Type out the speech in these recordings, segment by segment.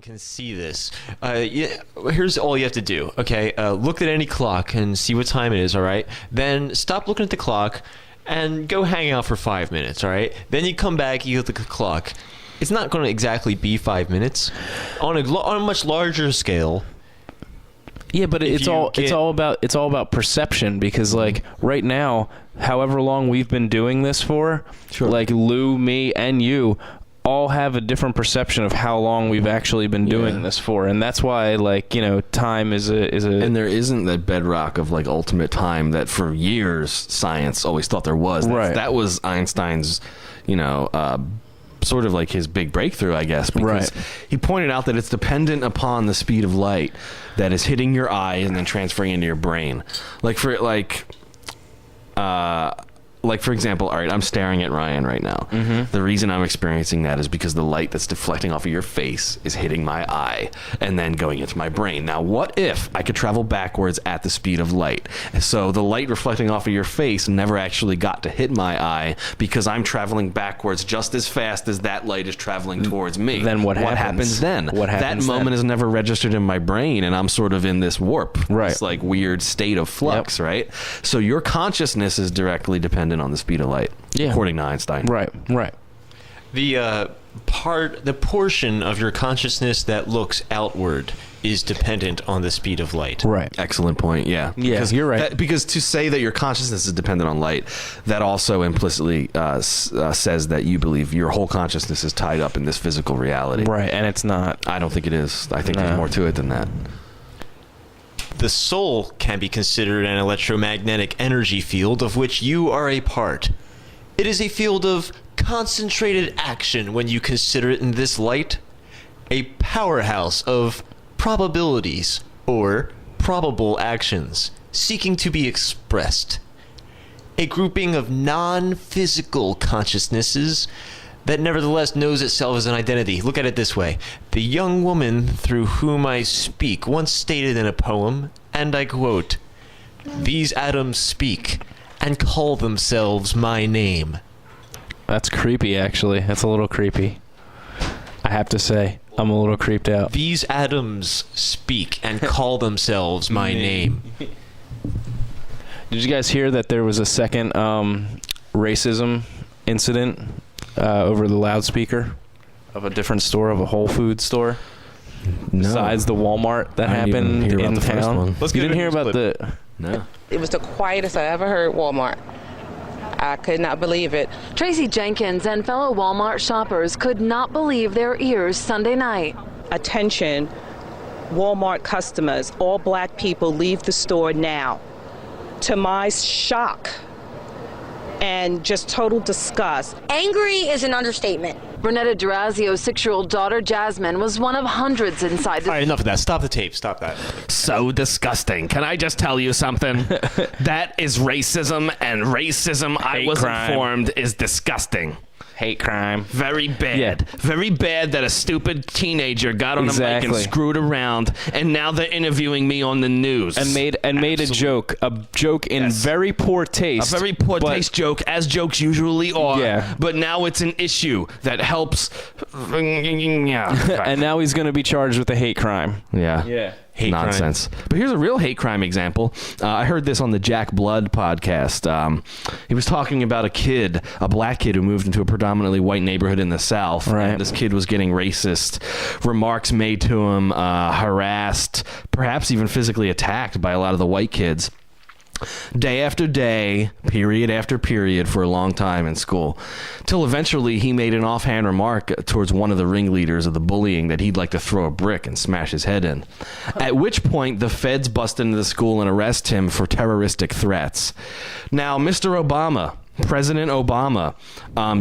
Can see this. Here's all you have to do. Okay, look at any clock and see what time it is. All right. Then stop looking at the clock and go hang out for 5 minutes. All right. Then you come back. You look at the clock. It's not going to exactly be 5 minutes on a much larger scale. Yeah, but it's all about perception, because like right now, however long we've been doing this for, Sure. like Lou, me, and you all have a different perception of how long we've actually been doing this for, and that's why, like, you know, time is a and there isn't that bedrock of like ultimate time that for years science always thought there was. Right. That was Einstein's, you know, sort of like his big breakthrough, I guess, because he pointed out that it's dependent upon the speed of light that is hitting your eye and then transferring into your brain. Like for example, all right, I'm staring at Ryan right now. Mm-hmm. The reason I'm experiencing that is because the light that's deflecting off of your face is hitting my eye and then going into my brain. Now, what if I could travel backwards at the speed of light? So the light reflecting off of your face never actually got to hit my eye because I'm traveling backwards just as fast as that light is traveling towards me. Then what happens then? What happens that moment then? is never registered in my brain, and I'm sort of in this warp, Right. this like weird state of flux, right? So your consciousness is directly dependent on the speed of light, according to Einstein. Right. The portion of your consciousness that looks outward is dependent on the speed of light. Right. Excellent point. Yeah. Because you're right. Because to say that your consciousness is dependent on light, that also implicitly says that you believe your whole consciousness is tied up in this physical reality. Right, and it's not. I don't think it is. I think there's more to it than that. The soul can be considered an electromagnetic energy field of which you are a part. It is a field of concentrated action when you consider it in this light. A powerhouse of probabilities or probable actions seeking to be expressed. A grouping of non-physical consciousnesses that nevertheless knows itself as an identity. Look at it this way. The young woman through whom I speak once stated in a poem, and I quote, "These atoms speak and call themselves my name." That's creepy, actually. That's a little creepy. I have to say, I'm a little creeped out. These atoms speak and call themselves my name. Did you guys hear that there was a second racism incident over the loudspeaker of a different store, of a Whole Foods store? No. Besides the Walmart that happened in town? Let's you get didn't hear into about the the... No. It was the quietest I ever heard Walmart. I could not believe it. Tracy Jenkins and fellow Walmart shoppers could not believe their ears Sunday night. Attention, Walmart customers, all black people, leave the store now. To my shock and just total disgust. Angry is an understatement. Bernetta Durazio's 6-year-old daughter, Jasmine, was one of hundreds inside the... All right, enough of that. Stop the tape. Stop that. So disgusting. Can I just tell you something? That is racism, and racism, I was informed, is disgusting. Hate crime. Very bad. Yeah. Very bad that a stupid teenager got on a mic and screwed around, and now they're interviewing me on the news. And made a joke in very poor taste. A very poor taste joke, as jokes usually are. Yeah. But now it's an issue that helps. Yeah. And now he's going to be charged with a hate crime. Yeah. Hate nonsense. But here's a real hate crime example. I heard this on the Jack Blood podcast. He was talking about a black kid who moved into a predominantly white neighborhood in the South. Right. And this kid was getting racist remarks made to him, harassed, perhaps even physically attacked by a lot of the white kids. Day after day, period after period, for a long time in school, till eventually he made an offhand remark towards one of the ringleaders of the bullying that he'd like to throw a brick and smash his head in. At which point the feds bust into the school and arrest him for terroristic threats. Now, Mr. Obama, President Obama,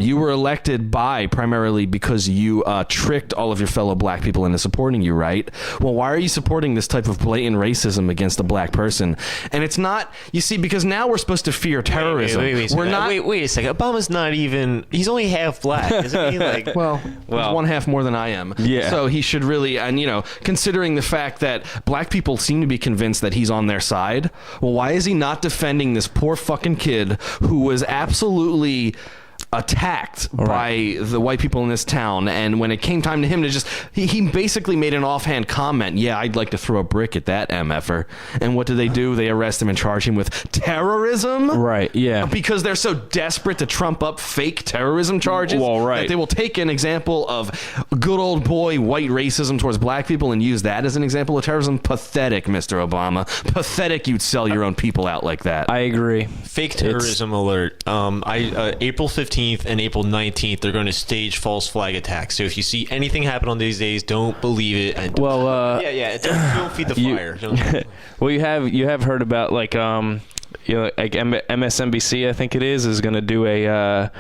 you were elected primarily because you tricked all of your fellow black people into supporting you, right? Well, why are you supporting this type of blatant racism against a black person? And it's not, you see, because now we're supposed to fear terrorism. Wait a second. Obama's not even, he's only half black, isn't he? Like, well, he's one half more than I am. Yeah. So he should really, and considering the fact that black people seem to be convinced that he's on their side, well, why is he not defending this poor fucking kid who was absolutely attacked by the white people in this town, and when it came time to him to just, he basically made an offhand comment, yeah, I'd like to throw a brick at that MFer. And what do? They arrest him and charge him with terrorism? Right, yeah. Because they're so desperate to trump up fake terrorism charges that they will take an example of good old boy white racism towards black people and use that as an example of terrorism. Pathetic, Mr. Obama. Pathetic you'd sell your own people out like that. I agree. Fake terrorism alert. April 15th and April 19th, they're going to stage false flag attacks. So if you see anything happen on these days, don't believe it. And don't feed the fire. Well, you have heard about like MSNBC, I think it is going to do a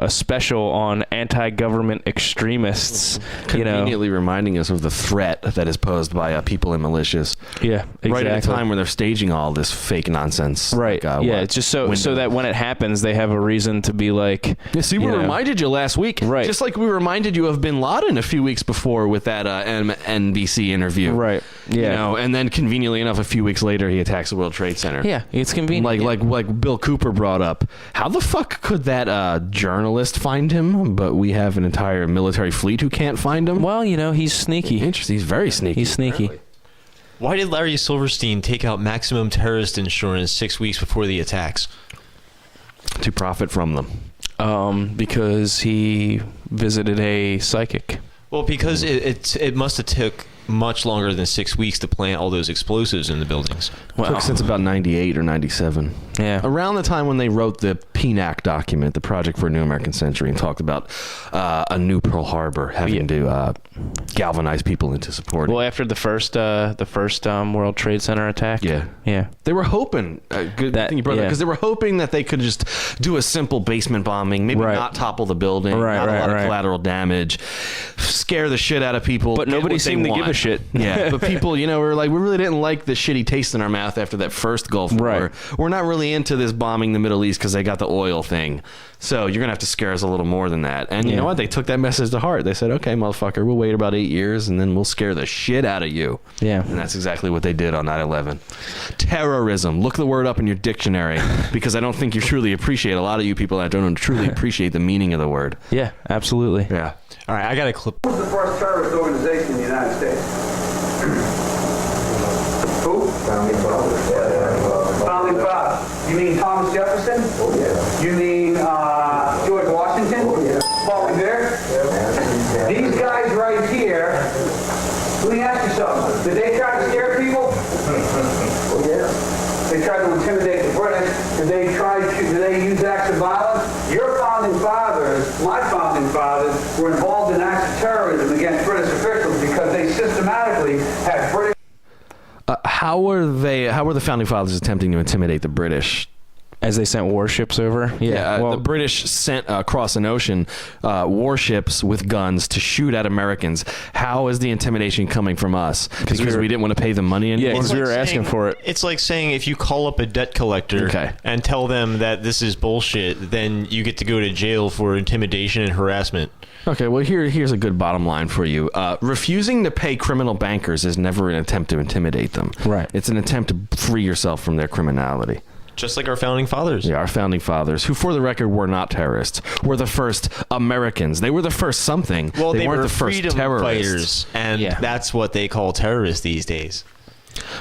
special on anti-government extremists. Conveniently reminding us of the threat that is posed by people in militias. Yeah, exactly. Right at a time where they're staging all this fake nonsense. Right. It's just so that when it happens, they have a reason to be like. Yeah, see, we reminded you last week. Right. Just like we reminded you of Bin Laden a few weeks before with that NBC interview. Right. Yeah. And then conveniently enough, a few weeks later, he attacks the World Trade Center. Yeah, it's convenient. Like Bill Cooper brought up. How the fuck could that journalist find him, but we have an entire military fleet who can't find him? Well, he's sneaky. Interesting. He's very sneaky. He's sneaky. Apparently. Why did Larry Silverstein take out maximum terrorist insurance 6 weeks before the attacks? To profit from them. Because he visited a psychic. Well, because it must have took much longer than 6 weeks to plant all those explosives in the buildings. Well, took since about 98 or 97. Yeah. Around the time when they wrote the PNAC document, the Project for a New American Century, and talked about a new Pearl Harbor having to galvanize people into support. Well, after the first World Trade Center attack. Yeah. They were hoping, good thing you brought that, because they were hoping that they could just do a simple basement bombing, maybe not topple the building, not a lot of collateral damage, scare the shit out of people. But nobody seemed to give a shit. Yeah, but people, were like, we really didn't like the shitty taste in our mouth after that first Gulf War. Right. We're not really into this bombing the Middle East because they got the oil thing. So you're going to have to scare us a little more than that. And you know what? They took that message to heart. They said, okay, motherfucker, we'll wait about 8 years and then we'll scare the shit out of you. Yeah. And that's exactly what they did on 9/11. Terrorism. Look the word up in your dictionary because I don't think you truly appreciate, a lot of you people that don't truly appreciate the meaning of the word. Yeah, absolutely. Yeah. All right, I got a clip. Who was the first terrorist organization in the United States? Who? Founding Fathers. Founding Fathers. You mean Thomas Jefferson? Oh, yeah. You mean George Washington? Oh, yeah. Paul Revere? Yeah. These guys right here, let me ask you something. Did they try to scare people? Oh, yeah. They tried to intimidate the British. Did they use acts of violence? Your founding fathers, my founding fathers, were involved in acts of terrorism against British officials because they systematically had British. How were the founding fathers attempting to intimidate the British? As they sent warships over? The British sent across an ocean warships with guns to shoot at Americans. How is the intimidation coming from us? Because we didn't want to pay them money anymore? Yeah, because we were asking for it. It's like saying if you call up a debt collector and tell them that this is bullshit, then you get to go to jail for intimidation and harassment. Okay, well, here's a good bottom line for you. Refusing to pay criminal bankers is never an attempt to intimidate them. Right. It's an attempt to free yourself from their criminality. Just like our founding fathers. Yeah, our founding fathers, who, for the record, were not terrorists, were the first Americans. They were the first something. Well, they weren't were the first freedom terrorists. fighters, and that's what they call terrorists these days.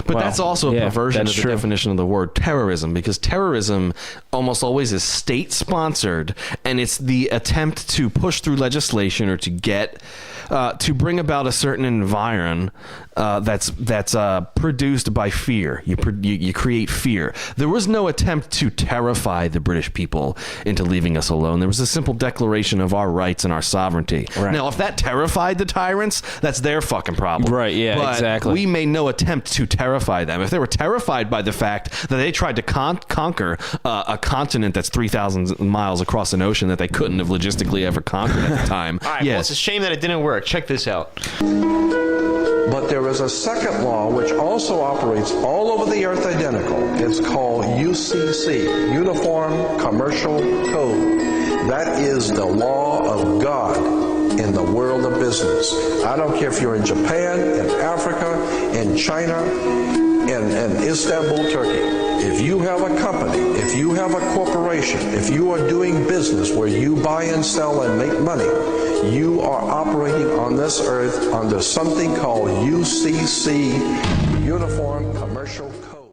But that's also a perversion of the definition of the word terrorism, because terrorism almost always is state-sponsored, and it's the attempt to push through legislation or to get to bring about a certain environment that's produced by fear. You create fear. There was no attempt to terrify the British people into leaving us alone. There was a simple declaration of our rights and our sovereignty. Right. Now, if that terrified the tyrants, that's their fucking problem. Right, yeah, but exactly. We made no attempt to terrify them. If they were terrified by the fact that they tried to conquer a continent that's 3,000 miles across an ocean that they couldn't have logistically ever conquered at the time. All right, well, it's a shame that it didn't work. Check this out. But there is a second law which also operates all over the earth identical. It's called UCC, Uniform Commercial Code. That is the law of God. in the world of business. I don't care if you're in Japan, in Africa, in China, in Istanbul, Turkey. If you have a company, if you have a corporation, if you are doing business where you buy and sell and make money, you are operating on this earth under something called UCC, Uniform